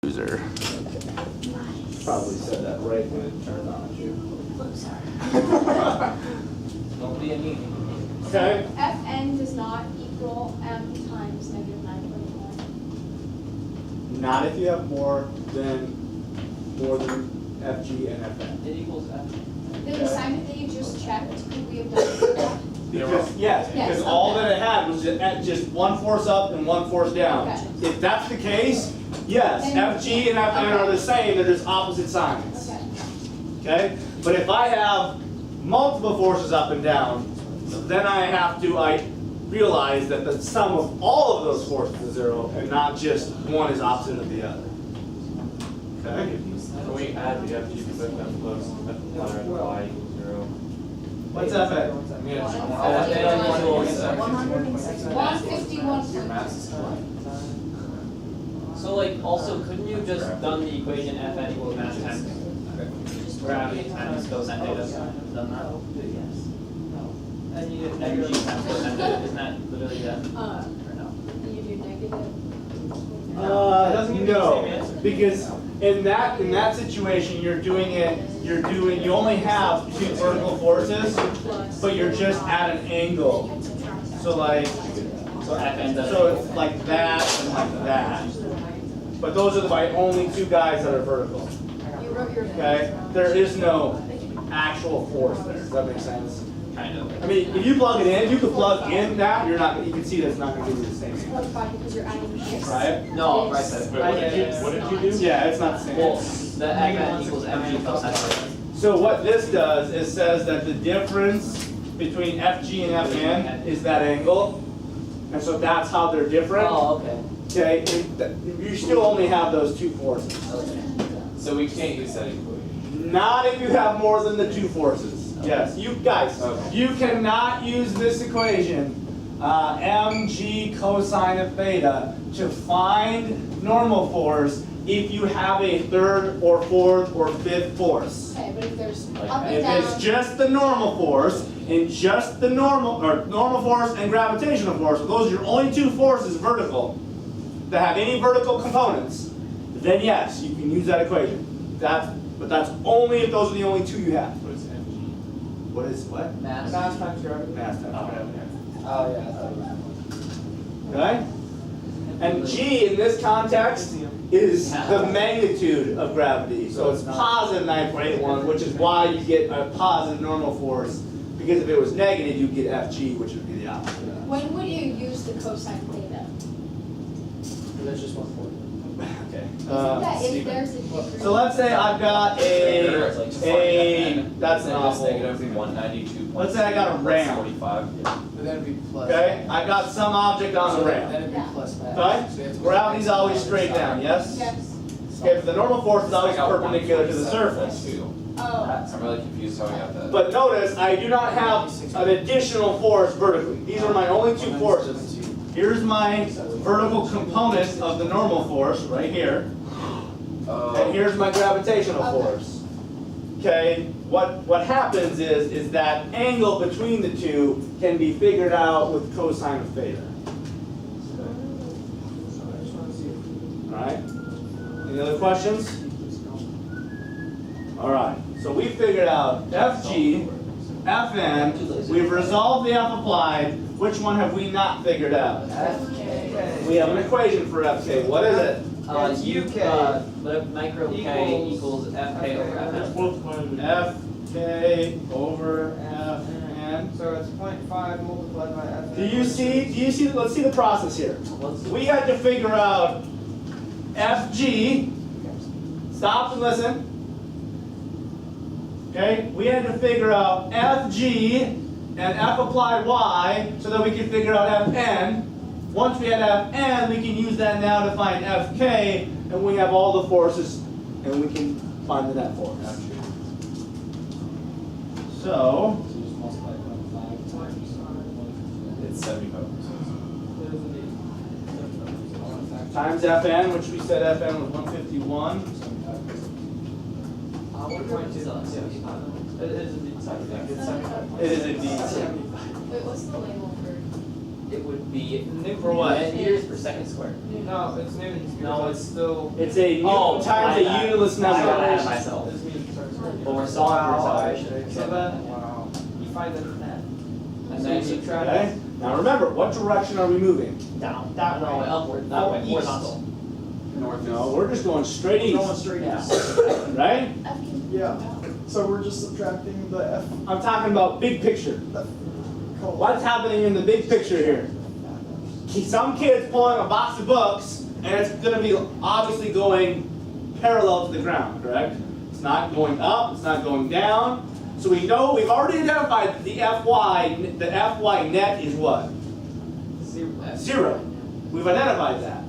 user. Probably said that right when it turned on at you. Don't be a mean. Okay. Fn does not equal m times negative 9.1. Not if you have more than FG and FN. It equals F. The assignment that you just checked, could we have done it? Because yes, Yes, because all okay. that it had was just one force up and one force down. Okay. If that's the case, yes, Then- FG and FN are the same. They're just opposite signs. Okay. Okay. But if I have multiple forces up and down, then I realize that the sum of all of those forces is 0, and not just one is opposite of the other. Okay. Can we add the FG because F plus F and Y equals 0? What's FN? 151. So like also couldn't you just done the equation Fn equals mass times gravity times cosine theta? Done that? And you energy times cosine theta, isn't that literally that? Or no? You do negative. No, because in that situation, you only have two vertical forces, but you're just at an angle. So like, So Fn doesn't. so it's like that and like that. But those are my only two guys that are vertical. You wrote your. Okay, there is no actual force there. Does that make sense? Kind of. I mean, if you plug it in, you can plug in that. You can see that it's not going to give you the same answer, Because you're adding this. right? No, right side. Wait, what did you do? Yeah, it's not the same. Well, the Fn equals mg cosine theta. So what this does is says that the difference between FG and FN is that angle, and so that's how they're different. Oh, okay. Okay, you still only have those two forces. Okay. So we can't use that equation. Not if you have more than the two forces. Yes, you guys, Okay. you cannot use this equation, mg cosine of theta, to find normal force if you have a third or fourth or fifth force. Okay, but if there's up and If down. it's just the normal force, and just the normal force and gravitational force, those are your only two forces vertical that have any vertical components, then yes, you can use that equation. But that's only if those are the only two you have. What is FG? What is what? Mass. times gravity. Mass times gravity. Oh, yeah. I thought it was. Okay? And G in this context is the magnitude of gravity. So it's positive 9.81, which is why you get a positive normal force. Because if it was negative, you'd get FG, which would be the opposite. When would you use the cosine theta? There's just one for it. Okay. That if there's a difference. So let's say I've got that's an awful. Negative 192. Let's say I got a ram. 45. But then it'd be plus. Okay? I got some object on the Then ram. it'd be plus that. Okay? So you have to- Gravity's always straight down, yes? Yes. Okay, but the normal force is always perpendicular to the surface. Oh. I'm really confused how we got that. But notice, I do not have an additional force vertically. These are my only two forces. Here's my vertical component of the normal force, right here. And here's my gravitational force. Okay, what happens is that angle between the two can be figured out with cosine of theta. Alright? Any other questions? Alright, so we figured out FG, FN, we've resolved the F applied. Which one have we not figured out? FK. We have an equation for FK. What is it? But micro k equals fk over fn. FK over FN. So it's 0.5 multiplied by F. Do you see, let's see the process here. We had to figure out FG, stop and listen. Okay, we had to figure out FG and F applied Y so that we could figure out Fn. Once we had Fn, we can use that now to find Fk, and we have all the forces, and we can find the net force. So, It's 75%. times Fn, which we said Fn was 151. 1.2. It is indeed 75. It is indeed. Wait, what's the label for? it would be For what? meters per second squared. No, it's newtons. No, because it's still. It's a Newton times a unitless I got number. ahead of myself. It's newtons per square. But we're solving for Wow, acceleration. So then, you find that in that. And So then you you subtract. Okay? Now remember, what direction are we moving? down, no, upward, that way, horizontal. No, we're just going straight east. Going straight Yeah. east. Right? Yeah, so we're just subtracting the F I'm talking about big picture. colon. What's happening in the big picture here? Some kid's pulling a box of books, and it's going to be obviously going parallel to the ground, correct? It's not going up, it's not going down. So we know, we've already identified that the Fy net is what? 0. We've identified that,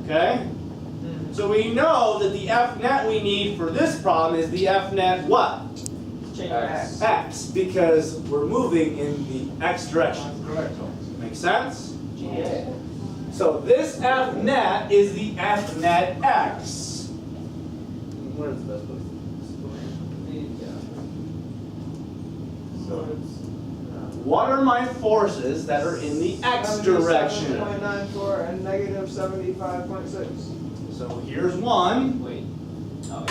okay? So we know that the F net we need for this problem is the F net what? Change X. X, because we're moving in the X direction. Make sense? Yeah. So this F net is the F net X. Where is the best place? So it's. What are my forces that are in the X direction? 77.94 and negative 75.6. So here's one, Wait. Oh,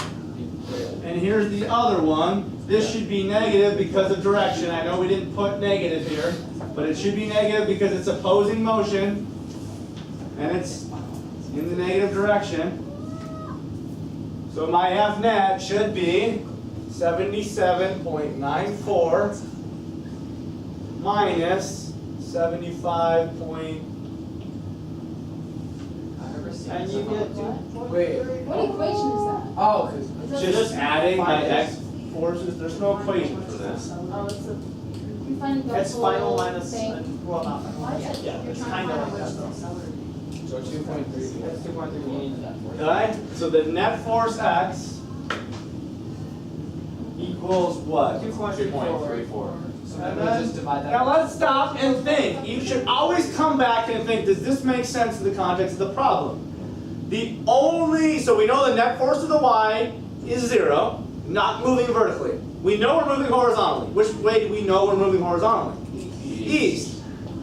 yeah. and here's the other one. This should be negative because of direction. I know we didn't put negative here, but it should be negative because it's opposing motion, and it's in the negative direction. So my F net should be 77.94 minus 75. And you get to. Wait. What equation is that? Oh, cause Just adding my X forces. There's no equation for this. Oh, it's a, you find the it's final whole minus, thing. well, not final. Why is it Yeah, you're it's trying kind to of like find that which though. accelerator? So 2.3. That's 2.3. Okay? So the net force X equals what? 2.34. So And then then- we just divide that. Now let's stop and think. You should always come back and think, does this make sense in the context of the problem? So we know the net force of the Y is 0, not moving vertically. We know we're moving horizontally. Which way do we know we're moving horizontally? East.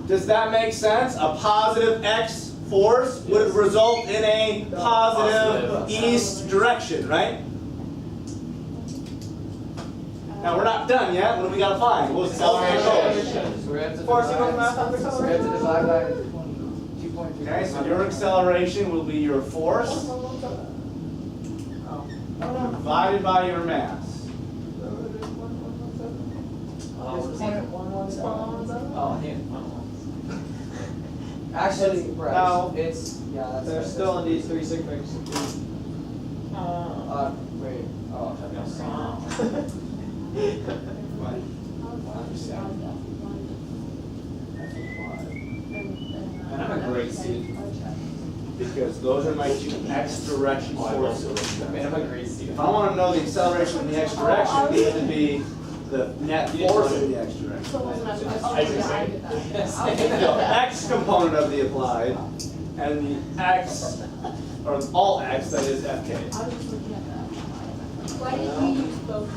Does that make sense? A positive X force would result in a positive east direction, right? Now we're not done yet. What do we got to find? What's the acceleration? So we have to Force divide. equals mass times We have to acceleration. divide by 2.3. Okay, so your acceleration will be your force divided by your mass. Oh, here. Actually, Right. no, it's, yeah, that's. They're still in these three sigmas. Wait, oh. And I'm a great student. Because those are my two X direction forces. Man, I'm a great student. If I want to know the acceleration in the X direction, it needs to be the net force in the X direction. The X component of the applied, and the X, or all X, that is FK. Why did you use both?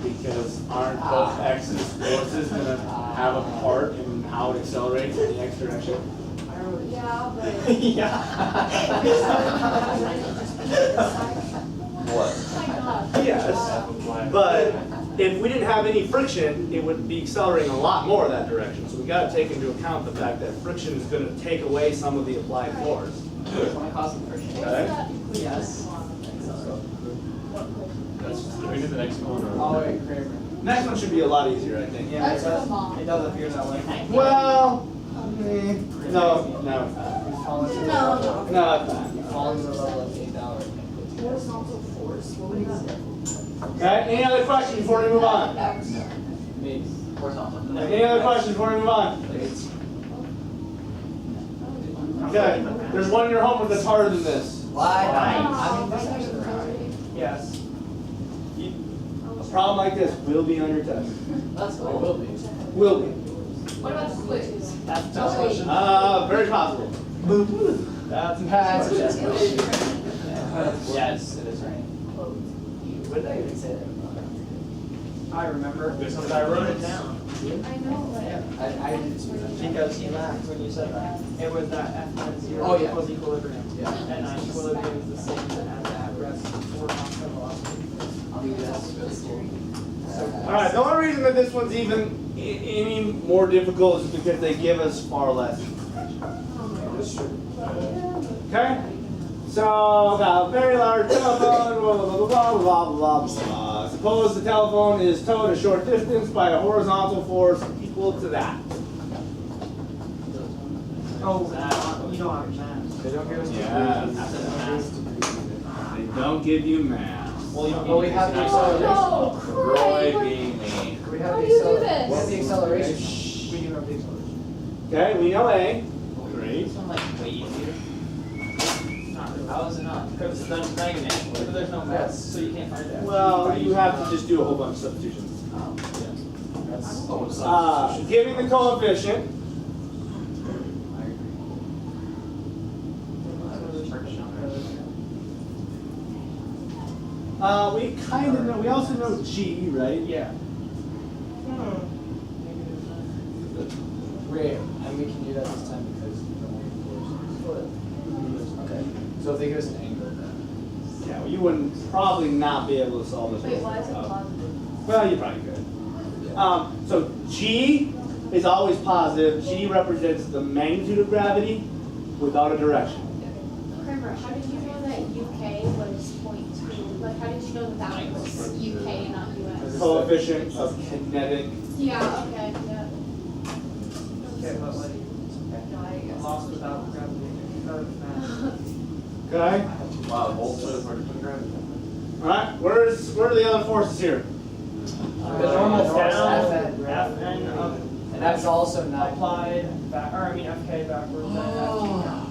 Because aren't both X's forces going to have a part in how it accelerates in the X direction? Yeah, but. What? Yes, but if we didn't have any friction, it would be accelerating a lot more that direction. So we got to take into account the fact that friction is going to take away some of the applied force. Want to cause some friction? Okay? Yes. Can we do the next one or? Oh, wait, Kramer. Next one should be a lot easier, I think. That's come on. It does appear that way. Well, no. No. No, it's not. Falling to the level of 8 hours. Horizontal force, what is it? Okay, any other questions before we move on? Me. Horizontal. Any other questions before we move on? Okay, there's one in your homework that's harder than this. Yes. A problem like this will be on your test. That's cool. It will be. Will be. What about the quiz? That's a tough question. Very possible. That's That's a bad. test question. Yes, it is right. What did I even say there? I remember, because I wrote it down. I know, but. I did too. Because you laughed when you said that. It was that F10 Oh, yeah. equals equilibrium. Yeah. And equilibrium is the same as at rest or constant velocity. Dude, that's really cool. Alright, the only reason that this one's even any more difficult is because they give us far less information. That's true. Okay? So, got a very large telephone, blah, blah, blah, blah, blah, blah, blah. Suppose the telephone is towed a short distance by a horizontal force equal to that. Oh, you don't have math. They don't give us Yeah. They don't give you math. Well, we have the Oh, acceleration. no, Roy Craig. being me. We How have do the you do acceleration. this? We have the acceleration. We do have the acceleration. Okay, we know A. Great. This one like way easier. How is it not? Because it's not negative. But there's no math, so you can't find that. Well, you have to just do a whole bunch of substitutions. That's Giving the coefficient. We kind of know, we also know G, right? Yeah. rare, and we can do that this time because we don't want to force. Okay. So if they give us an angle, then. Yeah, well, you wouldn't probably not be able to solve this. Wait, with- why is it positive? Well, you probably could. So G is always positive. G represents the magnitude of gravity without a direction. Kramer, how did you know that UK was 0.2? Like, how did you know that that was UK and not US? Coefficient of kinetic. Yeah, okay, yeah. Okay, but like, No, I guess. lost without gravity. Or math. Okay. Wow, both of us are different gravity. All right. Where are the other forces here? The normal north, down, FN. Fn up, And that's also not. applied, back, or I mean FK backwards, and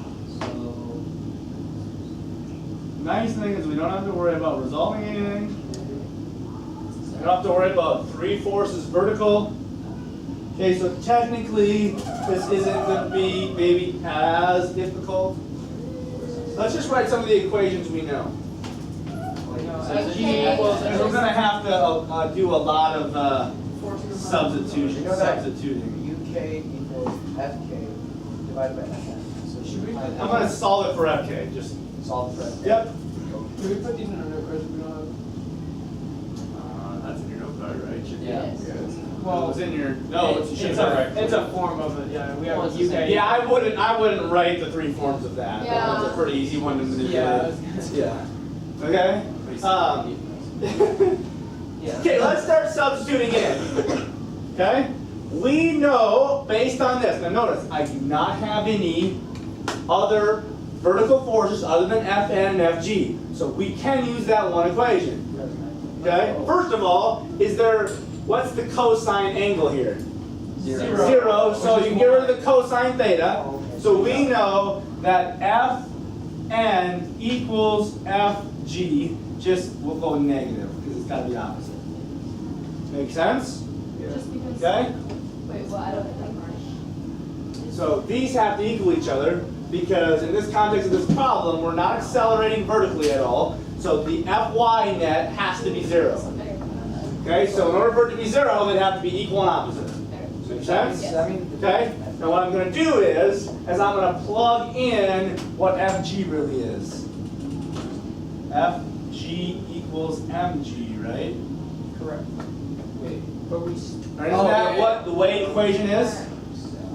Nice thing is we don't have to worry about resolving anything. We don't have to worry about three forces vertical. Okay, so technically this isn't going to be maybe as difficult. Let's just write some of the equations we know. Okay. Because we're going to have to do a lot of substitution. You know that Substituting. UK equals FK divided by FN. So should we? I'm going to solve it for FK. Just solve for FK. yep. Do we put these in a note card? We don't That's in your note card, right? Yeah. Yes. Well, it was in your notes. You should It's have a, right. it's a form of it, yeah, we have Well, it's the UK. same. Yeah, I wouldn't write the three forms of that. Yeah. That's a pretty easy one to Yeah. manipulate. Yeah. Okay. Yeah. Okay, let's start substituting in. Okay? We know, based on this, now notice, I do not have any other vertical forces other than Fn and Fg. So we can use that one equation. Okay? First of all, what's the cosine angle here? Zero, so you can get rid of the cosine theta. So we know that Fn equals Fg, just we'll go negative because it's got to be opposite. Make sense? Just because. Okay? Wait, well, I don't think. So these have to equal each other because in this context of this problem, we're not accelerating vertically at all. So the Fy net has to be 0. Okay, so in order for it to be 0, it'd have to be equal and opposite. Make sense? Does that mean? Okay? Now what I'm going to do is I'm going to plug in what Fg really is. Fg equals mg, right? Correct. Wait, but we. Or isn't that what the weight equation is?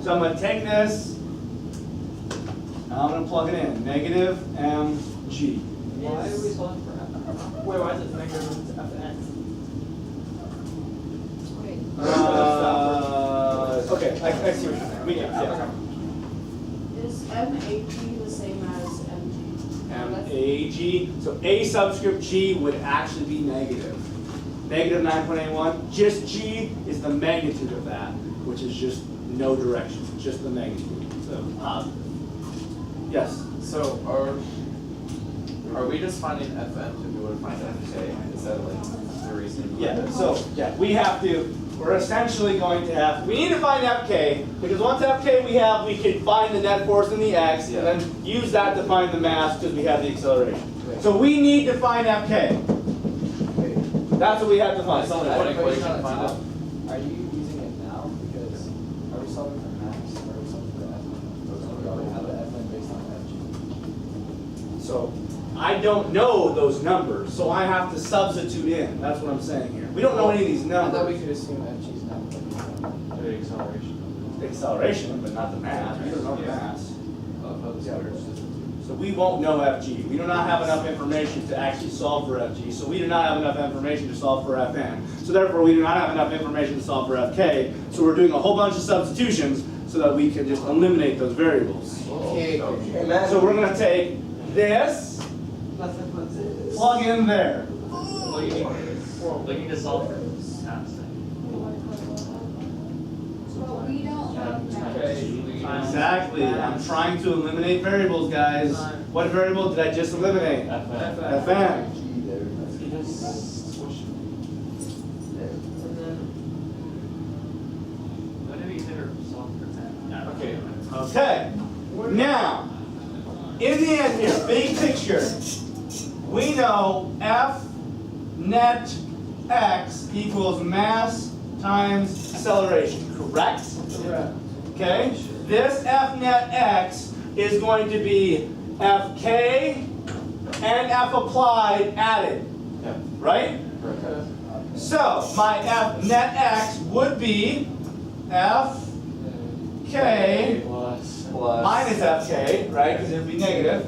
So I'm going to take this, and I'm going to plug it in. Negative mg. Why are we solving for F? Wait, why is it negative if it's Fn? Wait. Okay, I see what you're saying. We can, yeah. Is MAG the same as MG? MAG. So A subscript G would actually be negative. Negative 9.81. Just G is the magnitude of that, which is just no direction, just the magnitude. So positive. Yes. So are we just finding Fn to be able to find FK? Is that like the reason? Yeah. So yeah, we're essentially going to have. We need to find Fk because once Fk we can find the net force in the x and then use that to find the mass because we have the acceleration. So we need to find Fk. Wait. That's what we have to find. It's only one equation to find out. Are you using it now? Because are we solving for max or are we solving for Fn? We already have an Fn based on Fg. So I don't know those numbers, so I have to substitute in. That's what I'm saying here. We don't know any of these I thought we numbers. could assume Fg's not. The acceleration. Acceleration, but not the mass. We don't know the mass. Of the square. So we won't know Fg. We do not have enough information to actually solve for Fg. So we do not have enough information to solve for Fn. So therefore we do not have enough information to solve for Fk. So we're doing a whole bunch of substitutions so that we can just eliminate those variables. Okay. So we're going to take this, plug in there. Looking to solve for mass. Well, we don't have Exactly. I'm trying to eliminate variables, guys. What variable did I just eliminate? Fn. Okay. Okay. Now, in the end here, big picture, we know F net x equals mass times acceleration, correct? Correct. Okay? This F net x is going to be Fk and F applied added, Yeah. right? So, my F net x would be Fk Plus. minus Fk, right, because it would be negative,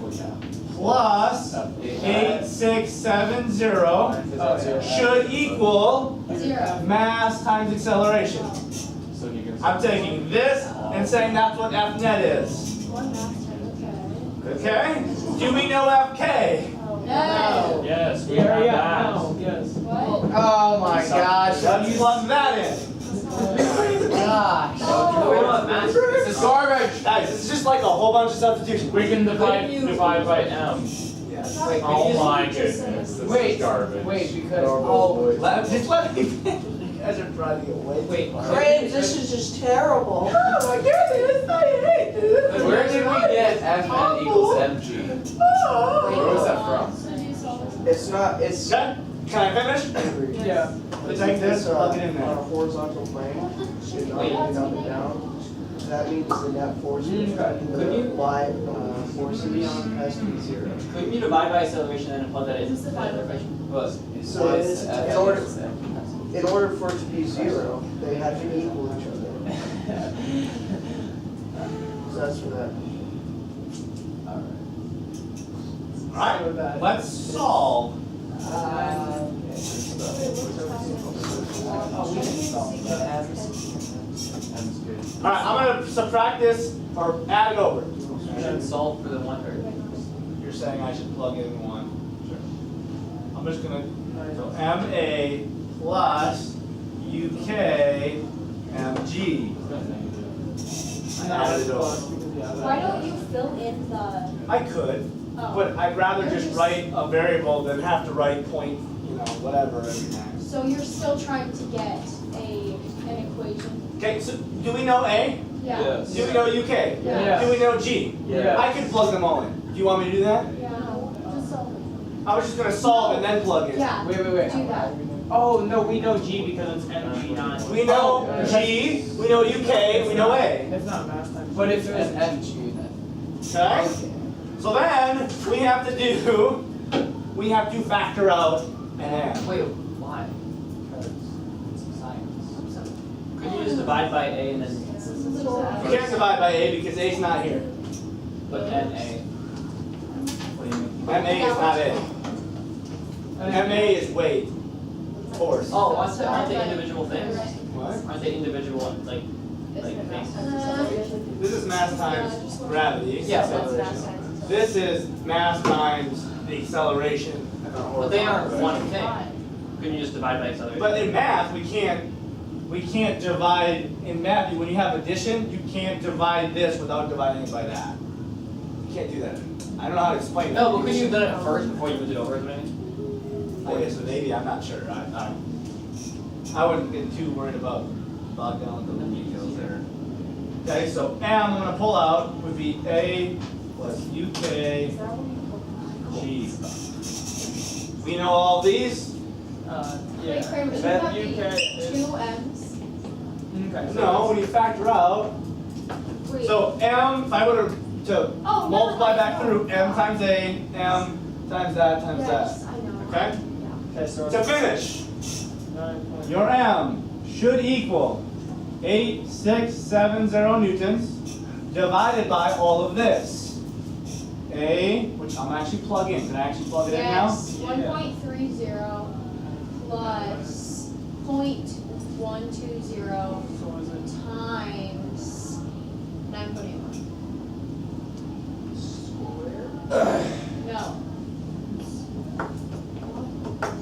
plus 8670 should equal zero. mass times acceleration. So you can. I'm taking this and saying that's what F net is. One mass time, Okay? Do we know Fk? okay. No. Yes, we Yeah, have yeah, that. no, yes. What? Oh my gosh. Let's plug that in. Gosh. This is garbage. Guys, it's just like a whole bunch of substitutions. We can divide by m. Wait, Oh my goodness, this Wait, is garbage. wait, because, oh, Just let me finish. You guys are trying to get way. wait. Grades, this is just terrible. Oh, I get this. I hate this. Where did we get Fn equals mg? Where was that from? So do you solve It's not, it's. Okay, can I finish? Yeah. Take this, plug it in On there. a horizontal plane, should not be up and down. So that means the net force between the y forces has to be zero. Couldn't you divide by acceleration and plug that in? This is the final equation. Was. So it's, in order for it to be zero, they have to equal each other. So that's for that. Alright, let's solve. Alright, I'm gonna subtract this or add it over. You should solve for the 1/3. You're saying I should plug in one. Sure. I'm just gonna, so MA plus UK MG. Add it over. Why don't you fill in the, I could, oh. but I'd rather just write a variable than have to write point, whatever every time. So you're still trying to get an equation? Okay, so do we know A? Yeah. Yes. Do we know UK? Yeah. Do we know G? Yeah. I can plug them all in. Do you want me to do that? Yeah, just solve it. I was just gonna solve and then plug in. Yeah. Wait. Do that. Oh, no, we know G because it's MG, not. We know G, we know UK, we know A. It's not mass times. But if it was Fg then. Okay? So then we have to factor out an M. Wait, why? Because it's science. Couldn't you just divide by a and then, You can't divide by A because A's not here. but then a? What do you mean? MA is not A. MA is weight, force. Oh, aren't they individual things? What? Aren't they individual, like things? This is mass times gravity. Yeah, acceleration. This is mass times the acceleration. But they aren't one thing. Couldn't you just divide by acceleration? But in math, we can't divide, in math, when you have addition, you can't divide this without dividing it by that. You can't do that. I don't know how to explain that. No, but couldn't you have done it first before you moved it over, maybe? I guess maybe, I'm not sure. I wouldn't get too worried about bogged down with the details there. Okay, so M I'm gonna pull out would be A plus UK G. We know all these? Wait, Kramer, you That have UK the is- two M's? Okay. No, when you factor out, Wait. so M, if I were to Oh, multiply never back mind. through M times A, M times that times Yes, that. I know. Okay? Yeah. Okay, so. To finish, 9.0. your M should equal 8670 newtons divided by all of this. A, which I'm actually plug in. Can I actually plug it in now? Yes, 1.30 plus 0.120 So is it? times 9.81. No.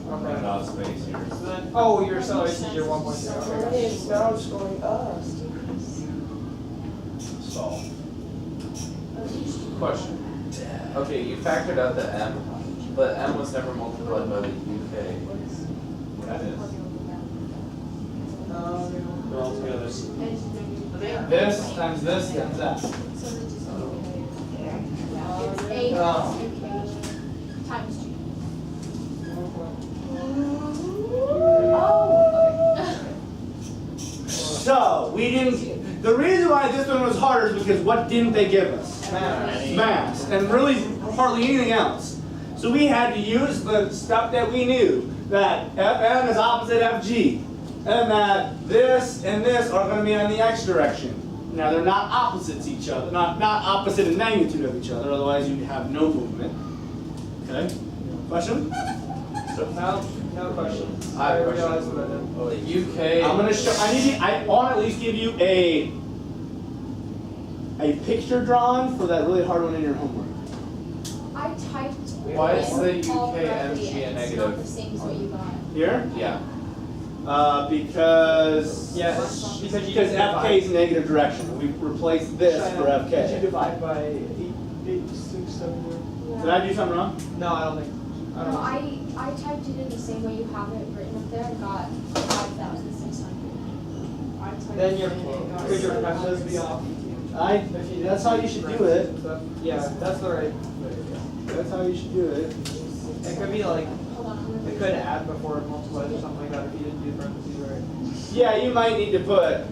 Running out of space here. So then, oh, your acceleration is your 1.0. Okay. It's now it's going up. Solve. Question. Okay, you factored out the M, but M was never multiplied by the UK. That is. They're all together. This times this times that. It's A plus 2K times 2. Oh, So, we didn't, the reason why this one was harder is because what didn't they give us? Mass. And really hardly anything else. So we had to use the stuff that we knew, that Fm is opposite Fg, and that this and this are going to be in the x direction. Now they're not opposites each other, not opposite in magnitude of each other, otherwise you'd have no movement. Okay? Question? So now a question. I have a realize question. what I did. The UK. I'm gonna show. I want to at least give you a picture drawn for that really hard one in your homework. I typed. Why is the it all UK correctly, MG a and it's negative? not the same as what you got. Here, Yeah. Because Yes, because you because divide. FK is negative direction. We replaced this for Did you FK. divide by 8, 6, 7, Did I do something wrong? No, I don't think. I don't No, know. I typed it in the same way you have it written up there and got 5,600. Then could your pencils be off? That's how you should do it. Yeah, that's the right. That's how you should do it. It could be like, Hold on, I'm gonna. it could add before it multiplies or something like that if you didn't do parentheses right. Yeah, you might need to put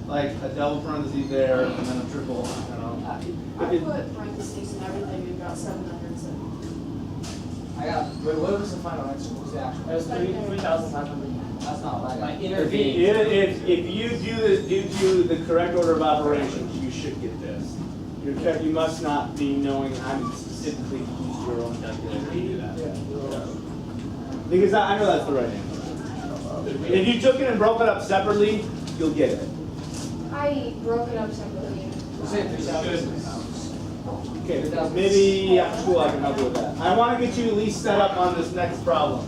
like a double parentheses there and then a triple. I don't know. I put parentheses and everything and got 700. I got, wait, what was the final answer? What was the actual? It was 3,500. That's not what I got. If you do this due to the correct order of operations, you should get this. You must not be knowing I'm specifically used your own calculator to do that. Because I know that's the right answer. If you took it and broke it up separately, you'll get it. I broke it up separately. Okay, maybe after school I can help you with that. I want to get you at least set up on this next problem.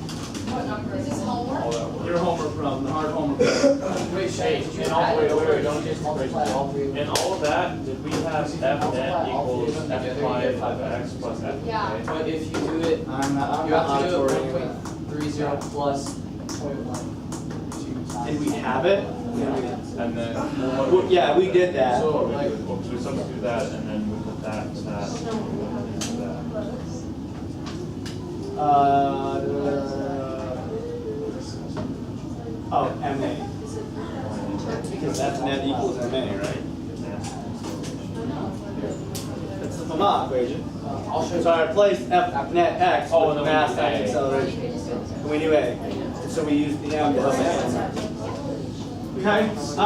What number? Is this homework? Your homework problem, the hard homework problem. Wait, Hey, in all, wait, don't just in all of that, did we have F net equals F5 of X plus F? Yeah. But if you do it, I'm not you have to do it auditorium. 1.30 plus 0.12 Did we have it? And then, Well, yeah, we did that. so we substitute that and then we put that to that. and to that. Oh, MA. Because F net equals MA, right? That's the Fermat equation. So I replaced F net X Oh, with and then we mass did times A. acceleration. You could just do it. And we knew A. So we used the M to help it. Okay. Oh,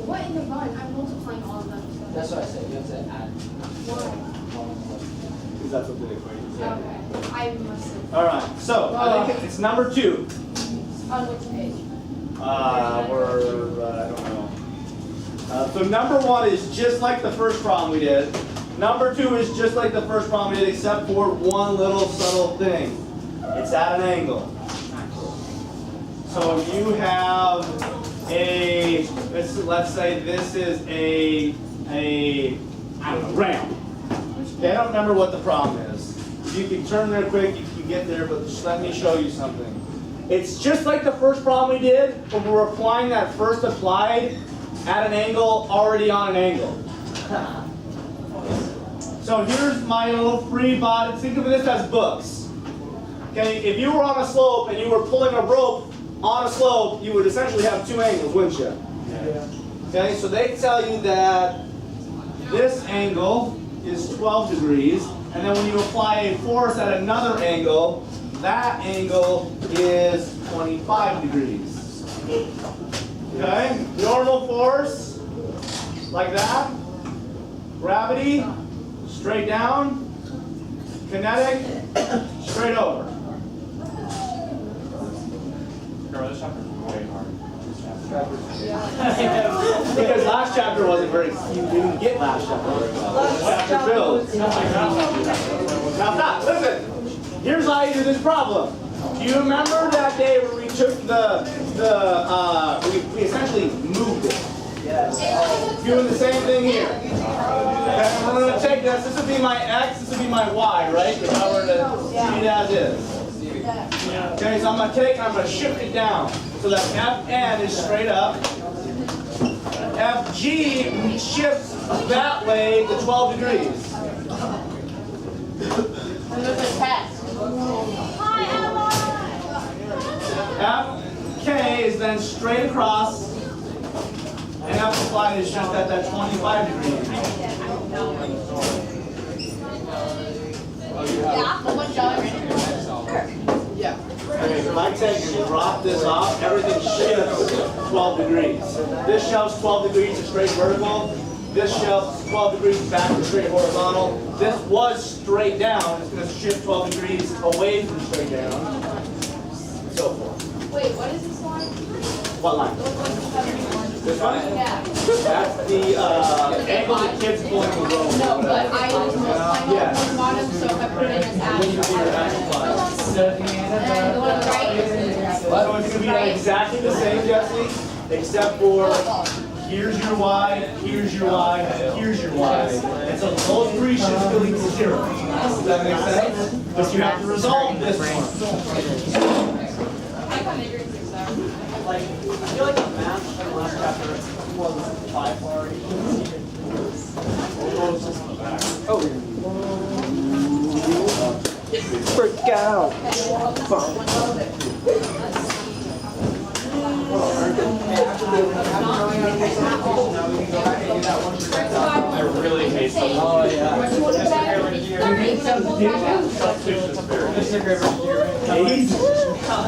what in the run? I'm multiplying all of them. so- That's what I said, you have to add. Why? Because that's what the equation is. Okay. I must have. All right. So I think it's number 2. On which page? I don't know. So number 1 is just like the first problem we did. Number 2 is just like the first problem we did, except for one little subtle thing. It's at an angle. So you have a, let's say this is a I don't know, ramp. Okay, I don't remember what the problem is. You can turn there quick, you can get there, but just let me show you something. It's just like the first problem we did, but we're applying that first applied at an angle, already on an angle. So here's my little free body. Think of this as books. Okay, if you were on a slope and you were pulling a rope on a slope, you would essentially have two angles, wouldn't you? Okay, so they tell you that this angle is 12 degrees, and then when you apply a force at another angle, that angle is 25 degrees. Okay, normal force, like that. Gravity, straight down. Kinetic, straight over. This chapter is way hard. Because last chapter wasn't very, you didn't get last chapter very well. Chapter builds. Now stop, listen. Here's how you do this problem. Do you remember that day where we took we essentially moved it? Yes. Doing the same thing here. Okay, I'm going to take this would be my X, this would be my Y, right? If I were to see it as is. Okay, so I'm going to take and I'm going to shift it down so that Fn is straight up. Fg shifts that way to 12 degrees. Fk is then straight across, and F applied is just at that 25 degree angle. Yeah. Okay, so if I take and drop this off, everything shifts 12 degrees. This shoves 12 degrees to straight vertical. This shoves 12 degrees back to straight horizontal. This was straight down. It's going to shift 12 degrees away from straight down. And so forth. Wait, what is this line? What line? This one? Yeah. That's the angle the kid's pulling the rope. No, but I was most Yes. on the bottom, so if I put it in as Then you do your action And line. the one on the right is So it's going to be exactly the same, Jesse, except for here's your Y, here's your Y, here's your Y. And so those three should still equal 0. Does that make sense? But you have to resolve this one. Like, I feel like the math in the last chapter was by far Freak out. I really hate substitution. Oh, yeah. Substitution is very Easy.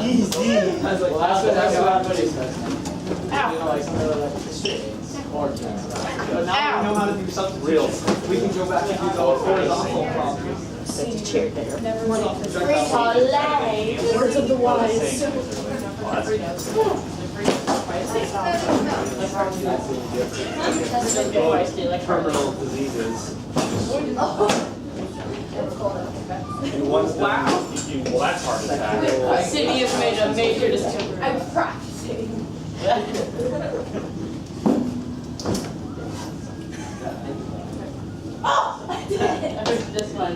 Easy. Well, that's what everybody says. You know, like, some of the But now we know how to do something real. We can go back and do the horizontal problem. Words of the wise. Terminal diseases. And once Well, that's hard to tackle. Sydney has made a major discovery. I'm practicing. This one.